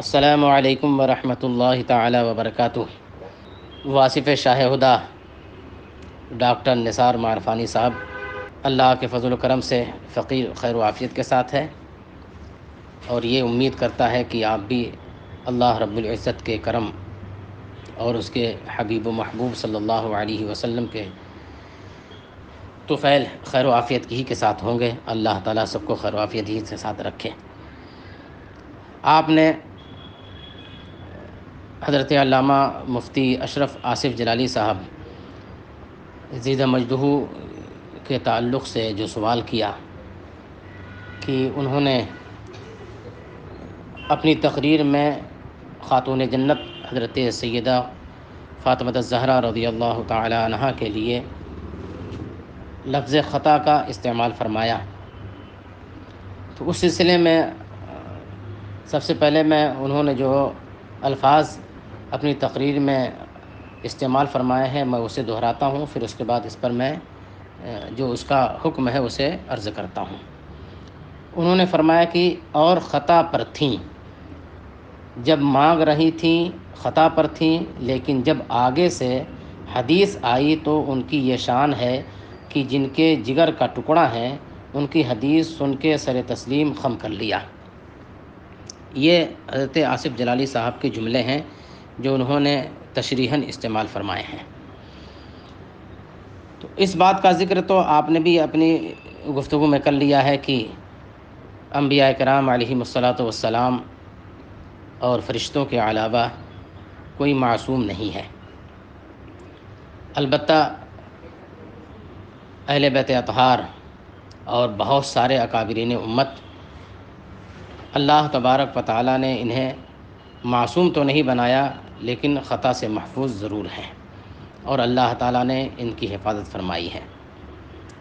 السلام علیکم ورحمۃ اللہ تعالی وبرکاتہ۔ واصف شاہ ہدیٰ ڈاکٹر نثار معرفانی صاحب اللہ کے فضل و کرم سے فقیر خیر و عافیت کے ساتھ ہے، اور یہ امید کرتا ہے کہ آپ بھی اللہ رب العزت کے کرم اور اس کے حبیب و محبوب صلی اللہ علیہ وسلم کے طفیل خیر و عافیت ہی کے ساتھ ہوں گے۔ اللہ تعالیٰ سب کو خیر و عافیت ہی سے ساتھ رکھے۔ آپ نے حضرت علامہ مفتی اشرف آصف جلالی صاحب زیدہ مجدہ کے تعلق سے جو سوال کیا کہ انہوں نے اپنی تقریر میں خاتون جنت حضرت سیدہ فاطمہ الزہرا رضی اللہ تعالی عنہا کے لیے لفظ خطا کا استعمال فرمایا، تو اس سلسلے میں سب سے پہلے انہوں نے جو الفاظ اپنی تقریر میں استعمال فرمائے ہیں میں اسے دہراتا ہوں، پھر اس کے بعد اس پر میں جو اس کا حکم ہے اسے عرض کرتا ہوں۔ انہوں نے فرمایا کہ اور خطا پر تھیں، جب مانگ رہی تھیں خطا پر تھیں، لیکن جب آگے سے حدیث آئی تو ان کی یہ شان ہے کہ جن کے جگر کا ٹکڑا ہے ان کی حدیث سن کے سر تسلیم خم کر لیا۔ یہ حضرت آصف جلالی صاحب کے جملے ہیں جو انہوں نے تشریحاً استعمال فرمائے ہیں۔ تو اس بات کا ذکر تو آپ نے بھی اپنی گفتگو میں کر لیا ہے کہ انبیاء کرام علیہم الصلاۃ والسلام اور فرشتوں کے علاوہ کوئی معصوم نہیں ہے، البتہ اہل بیت اطہار اور بہت سارے اکابرین امت اللہ تبارک و تعالیٰ نے انہیں معصوم تو نہیں بنایا لیکن خطا سے محفوظ ضرور ہیں، اور اللہ تعالیٰ نے ان کی حفاظت فرمائی ہے۔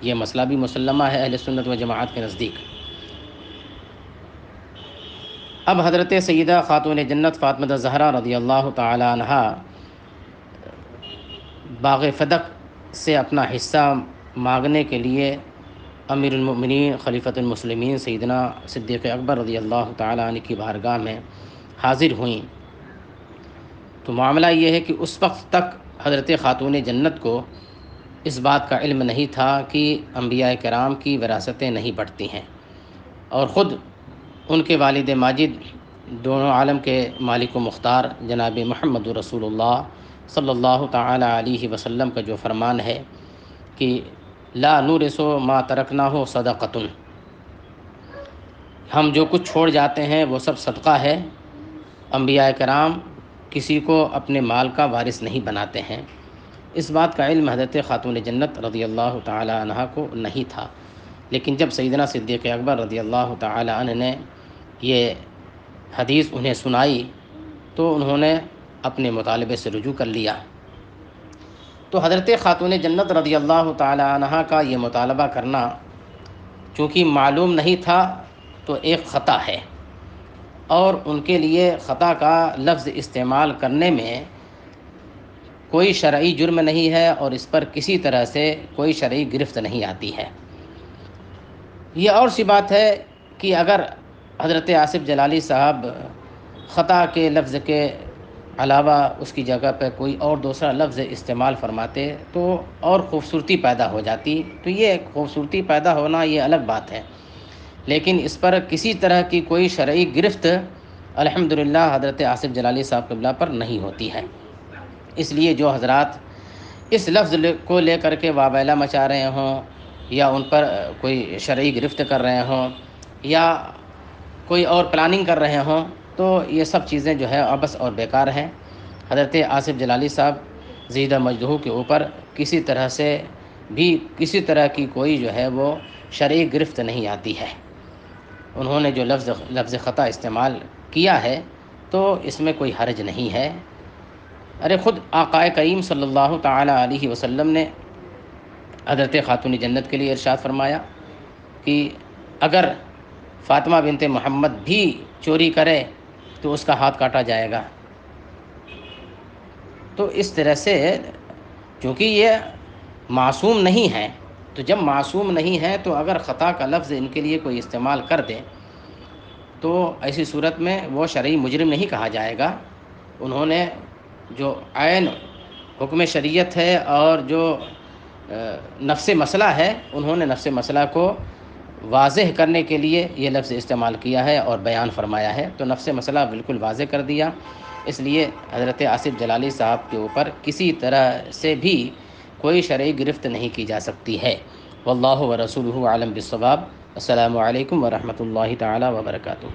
یہ مسئلہ بھی مسلمہ ہے اہل سنت و جماعت کے نزدیک۔ اب حضرت سیدہ خاتون جنت فاطمہ الزہرا رضی اللہ تعالی عنہا باغ فدق سے اپنا حصہ مانگنے کے لیے امیر المؤمنین خلیفۃ المسلمین سیدنا صدیق اکبر رضی اللہ تعالی عنہ کی بارگاہ میں حاضر ہوئیں، تو معاملہ یہ ہے کہ اس وقت تک حضرت خاتون جنت کو اس بات کا علم نہیں تھا کہ انبیاء کرام کی وراثتیں نہیں بڑھتی ہیں، اور خود ان کے والد ماجد دونوں عالم کے مالک و مختار جناب محمد رسول اللہ صلی اللہ تعالی علیہ وسلم کا جو فرمان ہے کہ لا نورث ما ترکنا ہو صدقۃ، ہم جو کچھ چھوڑ جاتے ہیں وہ سب صدقہ ہے، انبیاء کرام کسی کو اپنے مال کا وارث نہیں بناتے ہیں۔ اس بات کا علم حضرت خاتون جنت رضی اللہ تعالی عنہ کو نہیں تھا، لیکن جب سیدنا صدیق اکبر رضی اللہ تعالی عنہ نے یہ حدیث انہیں سنائی تو انہوں نے اپنے مطالبے سے رجوع کر لیا۔ تو حضرت خاتون جنت رضی اللہ تعالی عنہ کا یہ مطالبہ کرنا چونکہ معلوم نہیں تھا تو ایک خطا ہے، اور ان کے لیے خطا کا لفظ استعمال کرنے میں کوئی شرعی جرم نہیں ہے، اور اس پر کسی طرح سے کوئی شرعی گرفت نہیں آتی ہے۔ یہ اور سی بات ہے کہ اگر حضرت آصف جلالی صاحب خطا کے لفظ کے علاوہ اس کی جگہ پہ کوئی اور دوسرا لفظ استعمال فرماتے تو اور خوبصورتی پیدا ہو جاتی، تو یہ خوبصورتی پیدا ہونا یہ الگ بات ہے، لیکن اس پر کسی طرح کی کوئی شرعی گرفت الحمدللہ حضرت آصف جلالی صاحب قبلہ پر نہیں ہوتی ہے۔ اس لیے جو حضرات اس لفظ کو لے کر کے واویلا مچا رہے ہوں، یا ان پر کوئی شرعی گرفت کر رہے ہوں، یا کوئی اور پلاننگ کر رہے ہوں، تو یہ سب چیزیں جو ہے عبث اور بیکار ہیں۔ حضرت آصف جلالی صاحب زیدہ مجدہ کے اوپر کسی طرح سے بھی کسی طرح کی کوئی جو ہے وہ شرعی گرفت نہیں آتی ہے۔ انہوں نے جو لفظ خطا استعمال کیا ہے تو اس میں کوئی حرج نہیں ہے۔ ارے خود آقائے کریم صلی اللہ تعالی علیہ وسلم نے حضرت خاتون جنت کے لیے ارشاد فرمایا کہ اگر فاطمہ بنت محمد بھی چوری کرے تو اس کا ہاتھ کاٹا جائے گا۔ تو اس طرح سے چونکہ یہ معصوم نہیں ہیں، تو جب معصوم نہیں ہیں تو اگر خطا کا لفظ ان کے لیے کوئی استعمال کر دے تو ایسی صورت میں وہ شرعی مجرم نہیں کہا جائے گا. انہوں نے جو عین حکم شریعت ہے اور جو نفس مسئلہ ہے، انہوں نے نفس مسئلہ کو واضح کرنے کے لیے یہ لفظ استعمال کیا ہے اور بیان فرمایا ہے. تو نفس مسئلہ بالکل واضح کر دیا. اس لیے حضرت آصف جلالی صاحب کے اوپر کسی طرح سے بھی کوئی شرعی گرفت نہیں کی جا سکتی ہے. واللہ ورسولہ عالم بالصواب. السلام علیکم ورحمۃ اللہ تعالی وبرکاتہ.